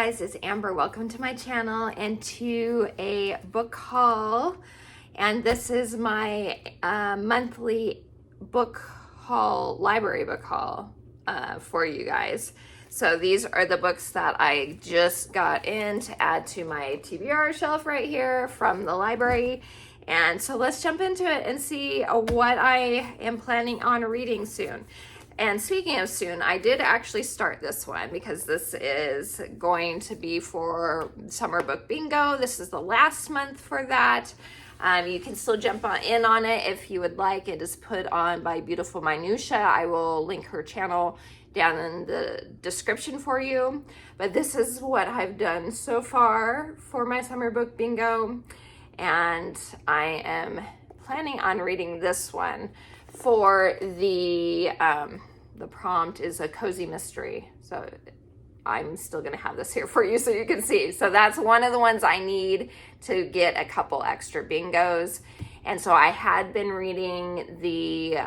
guys, it's Amber. Welcome to my channel and to a book haul. And this is my monthly book haul, library book haul for you guys. So these are the books that I just got in to add to my TBR shelf right here from the library. And so let's jump into it and see what I am planning on reading soon. And speaking of soon, I did actually start this one because this is going to be for Summer Book Bingo. This is the last month for that. You can still jump in on it if you would like. It is put on by Beautiful Minutia. I will link her channel down in the description for you. But this is what I've done so far for my Summer Book Bingo. And I am planning on reading this one for the prompt is a cozy mystery. So I'm still going to have this here for you so you can see. So that's one of the ones I need to get a couple extra bingos. And so I had been reading the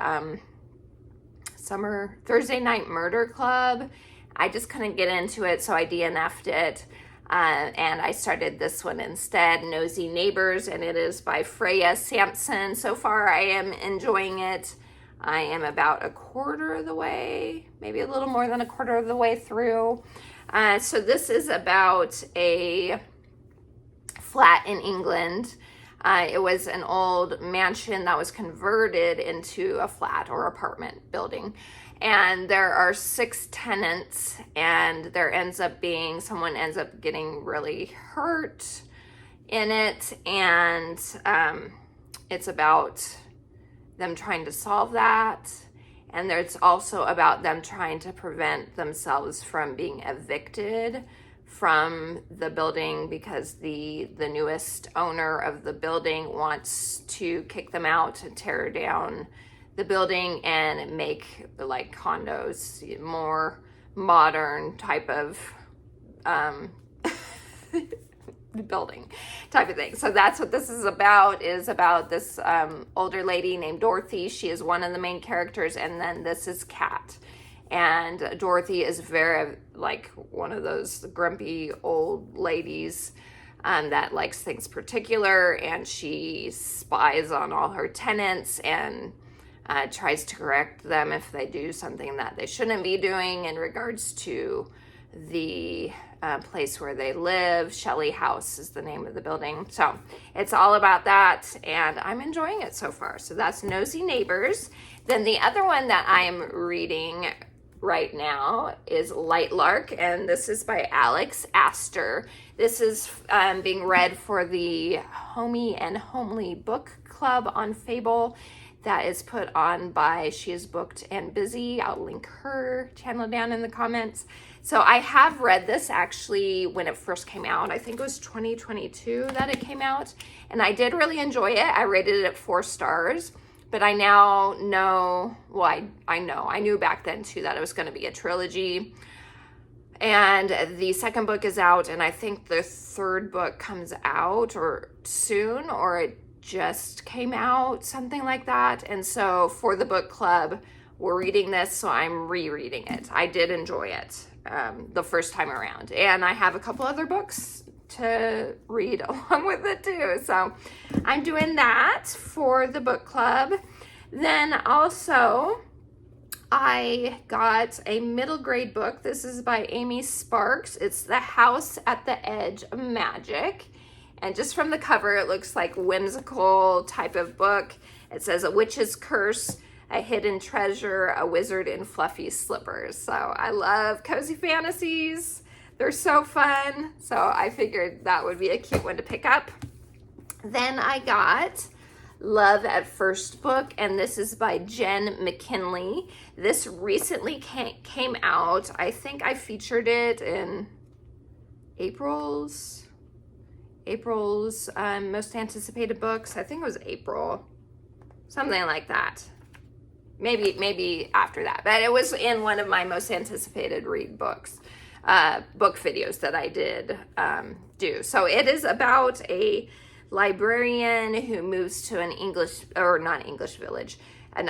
Summer Thursday Night Murder Club. I just couldn't get into it, so I DNF'd it. And I started this one instead, Nosy Neighbors, and it is by Freya Sampson. So far, I am enjoying it. I am about a quarter of the way, maybe a little more than a quarter of the way through. So this is about a flat in England. It was an old mansion that was converted into a flat or apartment building. And there are 6 tenants, and someone ends up getting really hurt in it. And it's about them trying to solve that. And there's also about them trying to prevent themselves from being evicted from the building because the newest owner of the building wants to kick them out and tear down the building and make like condos, more modern type of building type of thing. So that's what this is about this older lady named Dorothy. She is one of the main characters, and then this is Kat. And Dorothy is very like one of those grumpy old ladies that likes things particular, and she spies on all her tenants and tries to correct them if they do something that they shouldn't be doing in regards to the place where they live. Shelley House is the name of the building. So it's all about that, and I'm enjoying it so far. So that's Nosy Neighbors. Then the other one that I'm reading right now is Lightlark, and this is by Alex Astor. This is being read for the Homey and Homely Book Club on Fable that is put on by She Is Booked and Busy. I'll link her channel down in the comments. So I have read this actually when it first came out. I think it was 2022 that it came out, and I did really enjoy it. I rated it at 4 stars. But I now know, I knew back then too that it was going to be a trilogy. And the second book is out, and I think the third book comes out or soon, or it just came out, something like that. And so for the book club, we're reading this, so I'm rereading it. I did enjoy it the first time around. And I have a couple other books to read along with it too. So I'm doing that for the book club. Then also I got a middle grade book. This is by Amy Sparks. It's The House at the Edge of Magic. And just from the cover, it looks like whimsical type of book. It says a witch's curse, a hidden treasure, a wizard in fluffy slippers. So I love cozy fantasies. They're so fun. So I figured that would be a cute one to pick up. Then I got Love at First Book, and this is by Jen McKinley. This recently came out. I think I featured it in April's most anticipated books. I think it was April, something like that. Maybe after that, but it was in one of my most anticipated read books. Book videos that I did do. So it is about a librarian who moves to an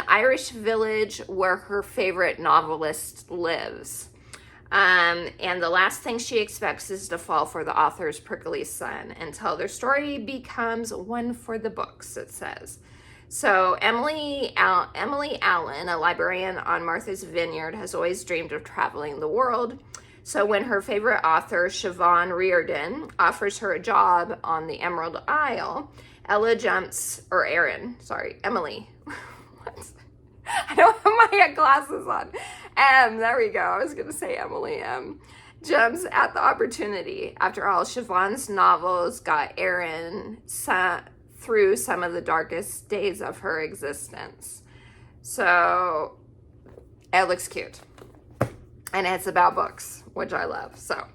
Irish village where her favorite novelist lives. And the last thing she expects is to fall for the author's prickly son until their story becomes one for the books, it says. So Emily Allen, a librarian on Martha's Vineyard, has always dreamed of traveling the world. So when her favorite author, Siobhan Reardon, offers her a job on the Emerald Isle, Emily. What? I don't have my glasses on. There we go. I was going to say Emily jumps at the opportunity. After all, Siobhan's novels got Erin through some of the darkest days of her existence. So it looks cute. And it's about books, which I love. So,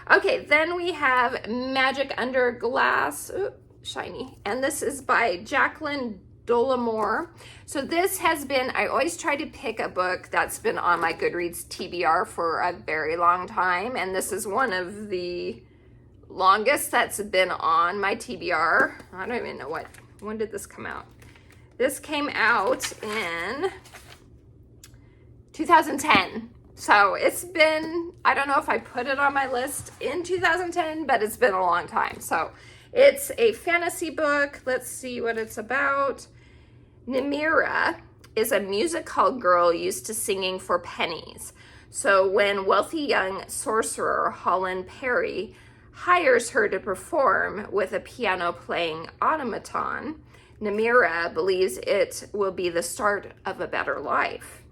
okay, then we have Magic Under Glass. Ooh, shiny. And this is by Jacqueline Dollamore. So this has been, I always try to pick a book that's been on my Goodreads TBR for a very long time. And this is one of the longest that's been on my TBR. I don't even know when did this come out? This came out in 2010. So it's been, I don't know if I put it on my list in 2010, but it's been a long time. So it's a fantasy book. Let's see what it's about. Namira is a music hall girl used to singing for pennies. So when wealthy young sorcerer Holland Perry hires her to perform with a piano-playing automaton, Namira believes it will be the start of a better life.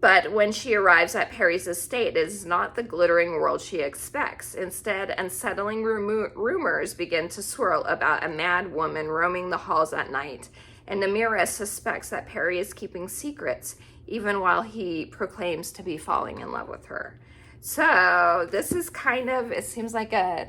But when she arrives at Perry's estate, it is not the glittering world she expects. Instead, unsettling rumors begin to swirl about a mad woman roaming the halls at night, and Namira suspects that Perry is keeping secrets, even while he proclaims to be falling in love with her. So this is kind of, it seems like a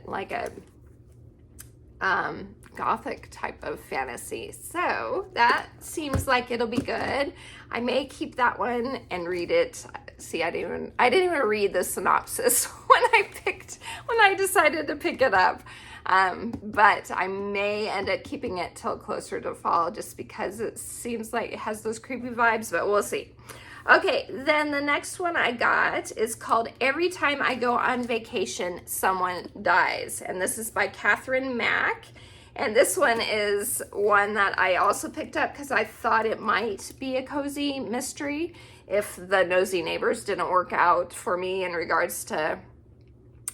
gothic type of fantasy. So that seems like it'll be good. I may keep that one and read it. See, I didn't even read the synopsis when I decided to pick it up. But I may end up keeping it till closer to fall just because it seems like it has those creepy vibes, but we'll see. Okay, then the next one I got is called Every Time I Go on Vacation, Someone Dies. And this is by Catherine Mack. And this one is one that I also picked up because I thought it might be a cozy mystery if the Nosy Neighbors didn't work out for me in regards to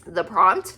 the prompt.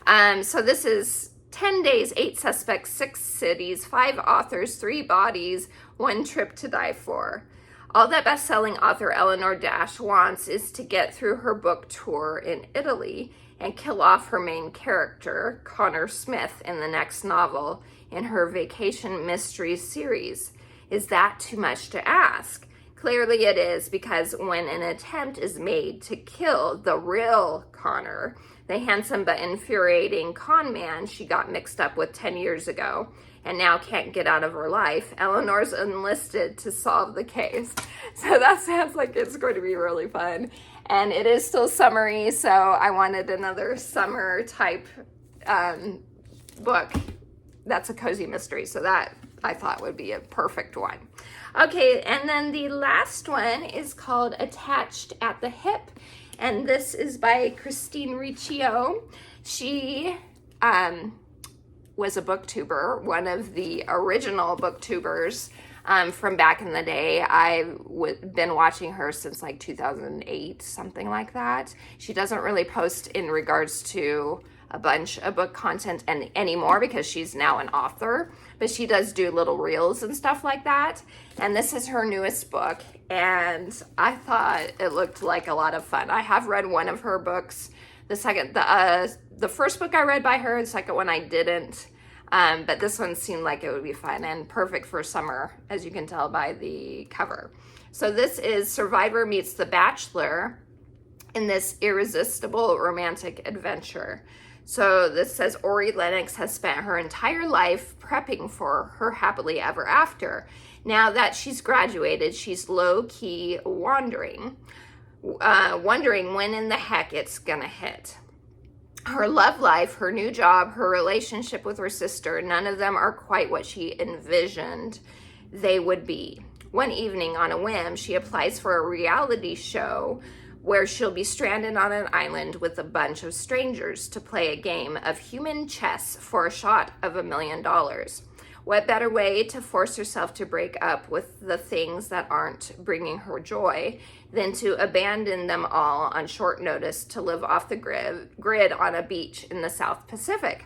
So this is 10 days, 8 suspects, 6 cities, 5 authors, 3 bodies, 1 trip to die for. All that best-selling author Eleanor Dash wants is to get through her book tour in Italy and kill off her main character, Connor Smith, in the next novel in her vacation mystery series. Is that too much to ask? Clearly it is, because when an attempt is made to kill the real Connor, the handsome but infuriating con man she got mixed up with 10 years ago and now can't get out of her life, Eleanor's enlisted to solve the case. So that sounds like it's going to be really fun. And it is still summery, so I wanted another summer type book that's a cozy mystery. So that I thought would be a perfect one. Okay, and then the last one is called Attached at the Hip. And this is by Christine Riccio. She was a booktuber, one of the original booktubers from back in the day. I've been watching her since like 2008, something like that. She doesn't really post in regards to a bunch of book content anymore because she's now an author, but she does do little reels and stuff like that. And this is her newest book, and I thought it looked like a lot of fun. I have read one of her books. The first book I read by her, the second one I didn't. But this one seemed like it would be fun and perfect for summer, as you can tell by the cover. So this is Survivor meets The Bachelor in this irresistible romantic adventure. So this says Ori Lennox has spent her entire life prepping for her happily ever after. Now that she's graduated, she's low-key wondering when in the heck it's gonna hit. Her love life, her new job, her relationship with her sister, none of them are quite what she envisioned they would be. One evening, on a whim, she applies for a reality show where she'll be stranded on an island with a bunch of strangers to play a game of human chess for a shot of $1 million. What better way to force herself to break up with the things that aren't bringing her joy than to abandon them all on short notice to live off the grid on a beach in the South Pacific?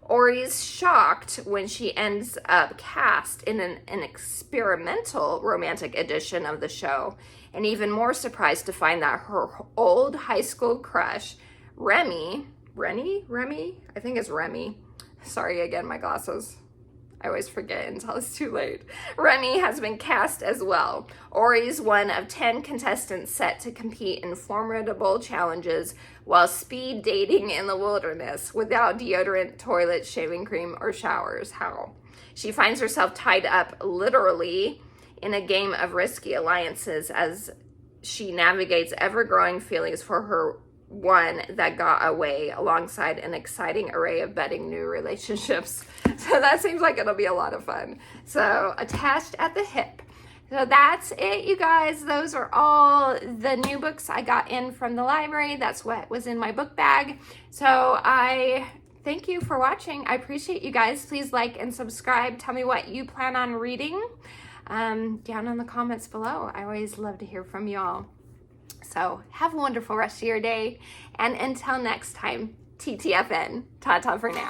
Ori's shocked when she ends up cast in an experimental romantic edition of the show, and even more surprised to find that her old high school crush, Remy, I think it's Remy. Sorry again, my glasses. I always forget until it's too late. Remy has been cast as well. Ori's one of 10 contestants set to compete in formidable challenges while speed dating in the wilderness without deodorant, toilet, shaving cream, or showers. How? She finds herself tied up literally in a game of risky alliances as she navigates ever-growing feelings for her one that got away alongside an exciting array of budding new relationships. So that seems like it'll be a lot of fun. So Attached at the Hip. So that's it, you guys. Those are all the new books I got in from the library. That's what was in my book bag. So I thank you for watching. I appreciate you guys. Please like and subscribe. Tell me what you plan on reading down in the comments below. I always love to hear from you all. So have a wonderful rest of your day. And until next time, TTFN. Ta-ta for now.